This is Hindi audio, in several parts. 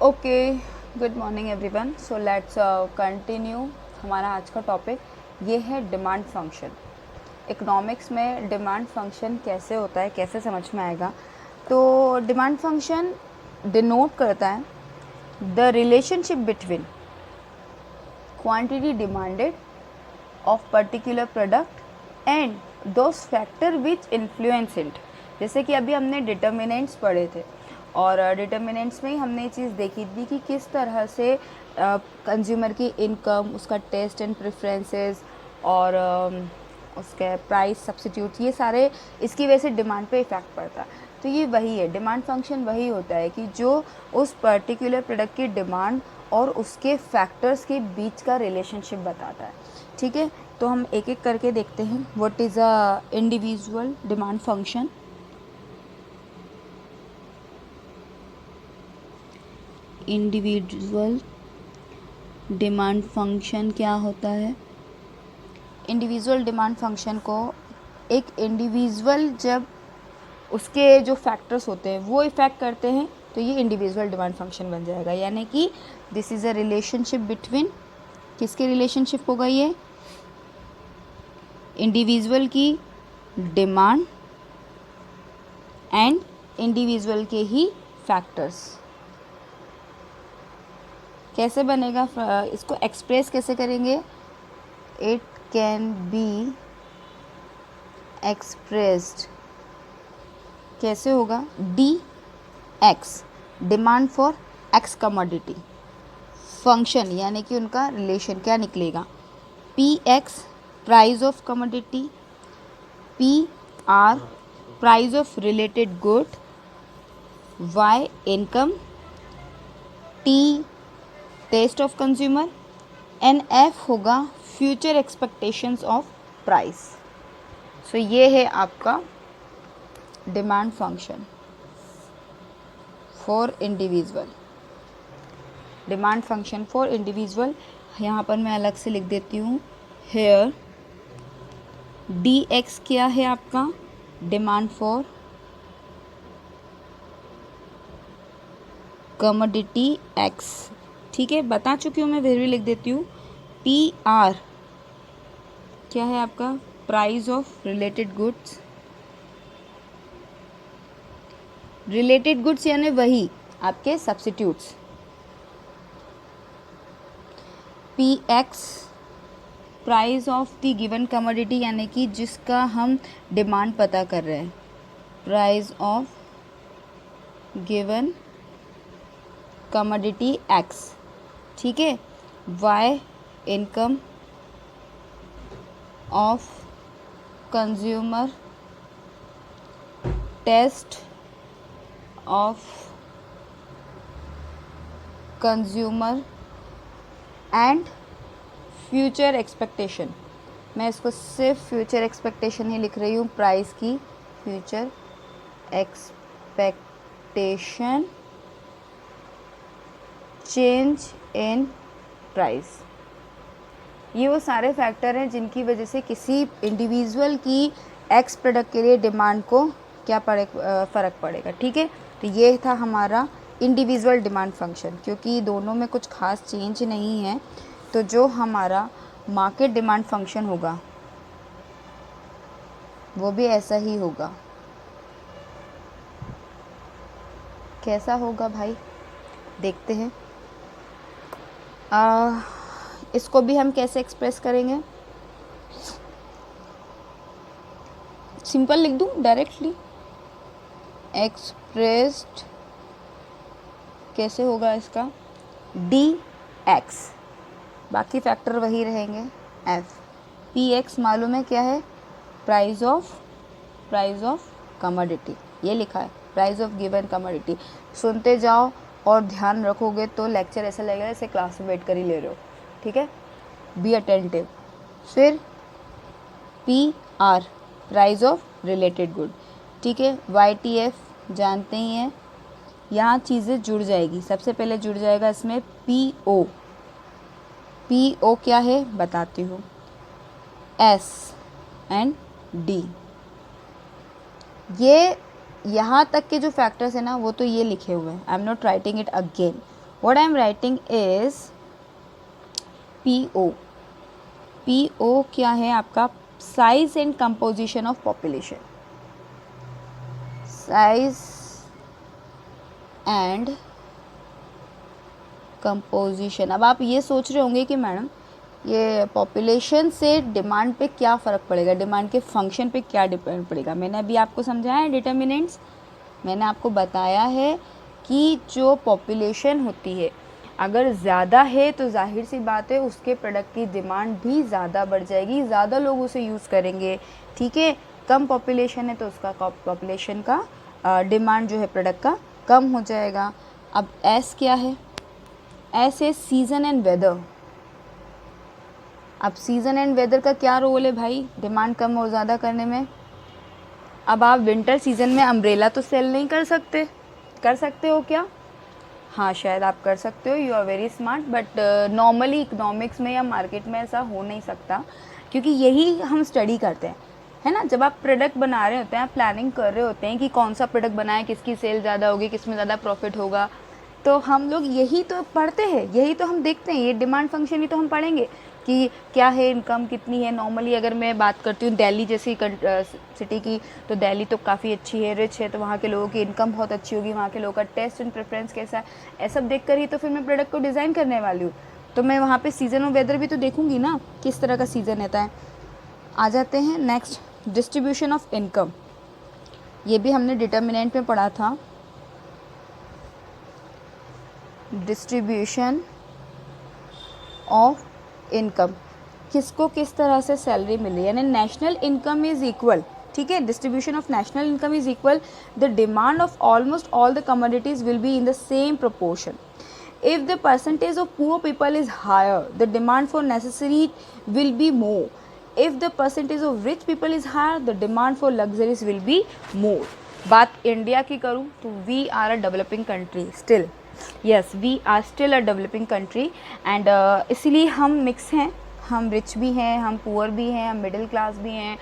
Okay, good morning everyone. So let's continue. हमारा आज का टॉपिक ये है डिमांड फंक्शन। इकोनॉमिक्स में डिमांड फंक्शन कैसे होता है, कैसे समझ में आएगा। तो डिमांड फंक्शन डिनोट करता है the relationship between quantity demanded of particular product and those factor which influence it. जैसे कि अभी हमने डिटर्मिनेंट्स पढ़े थे और डिटर्मिनेंट्स में ही हमने ये चीज़ देखी थी कि किस तरह से कंज्यूमर की इनकम, उसका टेस्ट एंड प्रेफरेंसेस और उसके प्राइस सब्स्टिट्यूट, ये सारे इसकी वजह से डिमांड पे इफ़ेक्ट पड़ता है। तो ये वही है, डिमांड फंक्शन वही होता है कि जो उस पर्टिकुलर प्रोडक्ट की डिमांड और उसके फैक्टर्स के बीच का रिलेशनशिप बताता है। ठीक है, तो हम एक एक करके देखते हैं। What is a individual demand function. Individual demand function क्या होता है? इंडिविजुअल डिमांड फंक्शन को एक इंडिविजुअल जब उसके जो फैक्टर्स होते हैं वो इफ़ेक्ट करते हैं तो ये इंडिविजुअल डिमांड फंक्शन बन जाएगा। यानी कि this is a relationship between, किसके रिलेशनशिप होगा ये? इंडिविजुअल की डिमांड एंड इंडिविजुअल के ही फैक्टर्स। कैसे बनेगा, इसको एक्सप्रेस कैसे करेंगे? इट कैन बी एक्सप्रेस्ड कैसे होगा? D X demand for X commodity function, यानी कि उनका रिलेशन क्या निकलेगा? P X price of commodity, P R price of related good, Y income, T taste of consumer, N F होगा future expectations of price. So ये है आपका demand function for individual. Demand function for individual यहाँ पर मैं अलग से लिख देती हूँ। हेयर डी एक्स क्या है आपका? Demand for commodity X. ठीक है, बता चुकी हूँ मैं, फिर भी लिख देती हूँ। पी आर क्या है आपका? Price of related goods. Related goods यानी वही आपके substitutes. P X price of the given commodity, यानी कि जिसका हम डिमांड पता कर रहे हैं। Price of given commodity X. ठीक है, Y income of consumer, taste of consumer and future expectation. मैं इसको सिर्फ फ्यूचर एक्सपेक्टेशन ही लिख रही हूँ, प्राइस की future expectation, change in price. ये वो सारे फैक्टर हैं जिनकी वजह से किसी इंडिविजुअल की एक्स प्रोडक्ट के लिए डिमांड को क्या फ़र्क पड़ेगा। ठीक है, तो ये था हमारा इंडिविजुअल डिमांड फंक्शन। क्योंकि दोनों में कुछ खास चेंज नहीं है, तो जो हमारा मार्केट डिमांड फंक्शन होगा वो भी ऐसा ही होगा। कैसा होगा भाई, देखते हैं। इसको भी हम कैसे एक्सप्रेस करेंगे? सिंपल लिख दूं डायरेक्टली। एक्सप्रेस्ड कैसे होगा इसका? डी एक्स, बाकी फैक्टर वही रहेंगे। एफ पी एक्स मालूम है क्या है? प्राइस ऑफ कमोडिटी, ये लिखा है प्राइस ऑफ गिवन कमोडिटी। सुनते जाओ और ध्यान रखोगे तो लेक्चर ऐसा लगेगा जैसे क्लास में बैठ कर ही ले रहे हो। ठीक है, बी अटेंटिव। फिर P R price of related good. ठीक है, वाई टी एफ जानते ही हैं, यहाँ चीज़ें जुड़ जाएगी। सबसे पहले जुड़ जाएगा इसमें पी ओ। पी ओ क्या है बताती हूँ, एस एंड डी। ये यहाँ तक के जो फैक्टर्स है ना वो तो ये लिखे हुए हैं, I am not writing it again. What I am writing is PO. PO क्या है आपका? Size and composition of population. Size and composition. अब आप ये सोच रहे होंगे कि मैडम ये पॉपुलेशन से डिमांड पे क्या फ़र्क पड़ेगा, डिमांड के फंक्शन पे क्या डिपेंड पड़ेगा. मैंने अभी आपको समझाया है डिटर्मिनेंट्स. मैंने आपको बताया है कि जो पॉपुलेशन होती है अगर ज़्यादा है तो जाहिर सी बात है उसके प्रोडक्ट की डिमांड भी ज़्यादा बढ़ जाएगी, ज़्यादा लोग उसे यूज़ करेंगे. ठीक है. कम पॉपुलेशन है तो उसका पॉपुलेशन का डिमांड जो है प्रोडक्ट का कम हो जाएगा. अब एस क्या है? एस है सीज़न एंड वेदर. अब सीज़न एंड वेदर का क्या रोल है भाई डिमांड कम और ज़्यादा करने में? अब आप विंटर सीज़न में अम्ब्रेला तो सेल नहीं कर सकते. कर सकते हो क्या? हाँ शायद आप कर सकते हो. You are very smart. But normally economics में या मार्केट में ऐसा हो नहीं सकता, क्योंकि यही हम स्टडी करते हैं, है ना. जब आप प्रोडक्ट बना रहे होते हैं, आप प्लानिंग कर रहे होते हैं कि कौन सा प्रोडक्ट बनाएं, किसकी सेल ज़्यादा होगी, किस में ज़्यादा प्रॉफिट होगा, तो हम लोग यही तो पढ़ते हैं, यही तो हम देखते हैं. ये डिमांड फंक्शन ही तो हम पढ़ेंगे कि क्या है, इनकम कितनी है. नॉर्मली अगर मैं बात करती हूँ दिल्ली जैसी सिटी की, तो दिल्ली तो काफ़ी अच्छी है, रिच है, तो वहाँ के लोगों की इनकम बहुत अच्छी होगी, वहाँ के लोगों का टेस्ट एंड प्रेफरेंस कैसा है, ऐसा देख कर ही तो फिर मैं प्रोडक्ट को डिज़ाइन करने वाली हूँ. तो मैं वहाँ पे सीज़न और वेदर भी तो देखूँगी ना, किस तरह का सीज़न रहता है. आ जाते हैं नेक्स्ट, डिस्ट्रीब्यूशन ऑफ इनकम. ये भी हमने डिटर्मिनेंट में पढ़ा था. डिस्ट्रीब्यूशन ऑफ इनकम, किसको किस तरह से सैलरी मिल रही है, यानी नेशनल इनकम इज इक्वल. ठीक है. Distribution of national income is equal. The demand of almost all the commodities will be in the same proportion. If the percentage of poor people is higher, the demand for necessary will be more. If the percentage of rich people is higher, the demand for luxuries will be more. बात इंडिया की करूँ तो we are a developing country still. Yes, we are still a developing country and इसीलिए हम मिक्स हैं. हम रिच भी हैं, हम पुअर भी हैं, हम मिडिल क्लास भी हैं,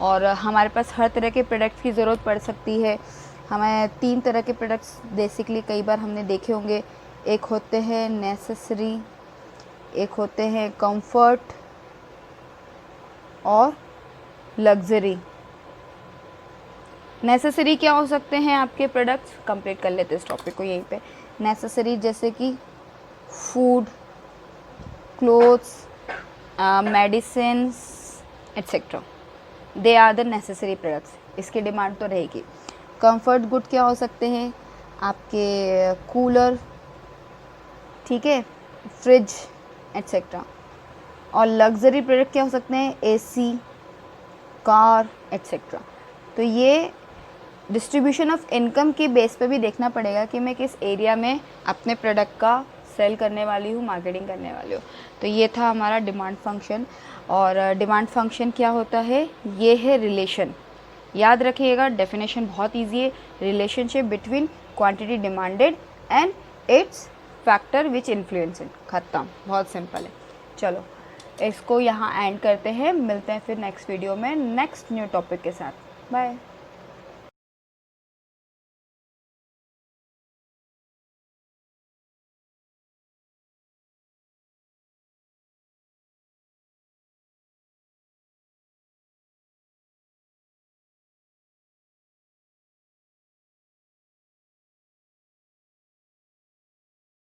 और हमारे पास हर तरह के प्रोडक्ट्स की ज़रूरत पड़ सकती है. हमें 3 तरह के प्रोडक्ट्स बेसिकली कई बार हमने देखे होंगे. एक होते हैं नेसेसरी, एक होते हैं कंफर्ट और लग्जरी. नेसेसरी क्या हो सकते हैं आपके प्रोडक्ट्स? कंप्लीट कर लेते इस टॉपिक को यहीं पे. नेसेसरी जैसे कि food, clothes, medicines etcetera, they are the necessary products. इसकी डिमांड तो रहेगी. कंफर्ट गुड क्या हो सकते हैं? आपके कूलर, ठीक है, फ्रिज एट्सेट्रा. और लग्जरी प्रोडक्ट क्या हो सकते हैं? AC, car etcetera. तो ये डिस्ट्रीब्यूशन ऑफ इनकम के बेस पे भी देखना पड़ेगा कि मैं किस एरिया में अपने प्रोडक्ट का सेल करने वाली हूँ, मार्केटिंग करने वाली हूँ. तो ये था हमारा डिमांड फंक्शन. और डिमांड फंक्शन क्या होता है? ये है रिलेशन. याद रखिएगा, डेफिनेशन बहुत ईजी है. Relationship between quantity demanded and it's factor which influence it. ख़त्म. बहुत सिंपल है. चलो इसको यहाँ एंड करते हैं. मिलते हैं फिर नेक्स्ट वीडियो में नेक्स्ट न्यू टॉपिक के साथ. बाय.